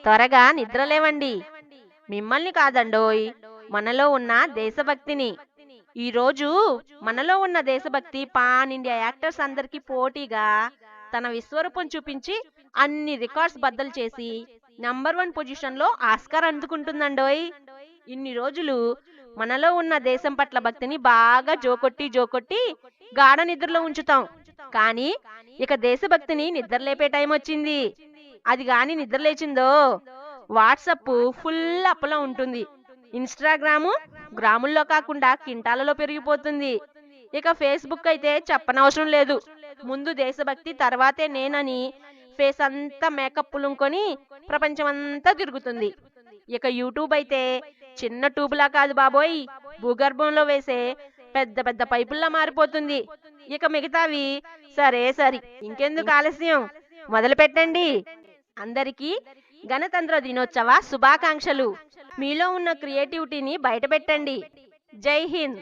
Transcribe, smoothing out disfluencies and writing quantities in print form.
త్వరగా నిద్రలేవండి. మిమ్మల్ని కాదండోయ్, మనలో ఉన్న దేశభక్తిని. ఈరోజు మనలో ఉన్న దేశభక్తి పాన్ ఇండియా యాక్టర్స్ అందరికీ పోటీగా తన విశ్వరూపం చూపించి అన్ని రికార్డ్స్ బద్దలు చేసి నంబర్ 1 పొజిషన్లో ఆస్కార్ అందుకుంటుందండోయ్. ఇన్ని రోజులు మనలో ఉన్న దేశం పట్ల భక్తిని బాగా జోకొట్టి జోకొట్టి గాఢ నిద్రలో ఉంచుతాం. కానీ ఇక దేశభక్తిని నిద్రలేపే టైం వచ్చింది. అది గాని నిద్రలేచిందో వాట్సప్ ఫుల్ అప్పలో ఉంటుంది. ఇన్స్టాగ్రాము గ్రాముల్లో కాకుండా కింటాలలో పెరిగిపోతుంది. ఇక ఫేస్బుక్ అయితే చెప్పనవసరం లేదు. ముందు దేశభక్తి తర్వాతే నేనని ఫేస్ అంతా మేకప్ పులుంకొని ప్రపంచమంతా తిరుగుతుంది. ఇక యూట్యూబ్ అయితే చిన్న ట్యూబ్లా కాదు బాబోయ్, భూగర్భంలో వేసే పెద్ద పెద్ద పైపుల్లా మారిపోతుంది. ఇక మిగతావి సరే సరి, ఇంకెందుకు ఆలస్యం, మొదలు పెట్టండి. అందరికీ గణతంత్ర దినోత్సవ శుభాకాంక్షలు. మీలో ఉన్న క్రియేటివిటీని బయటపెట్టండి. జై హింద్.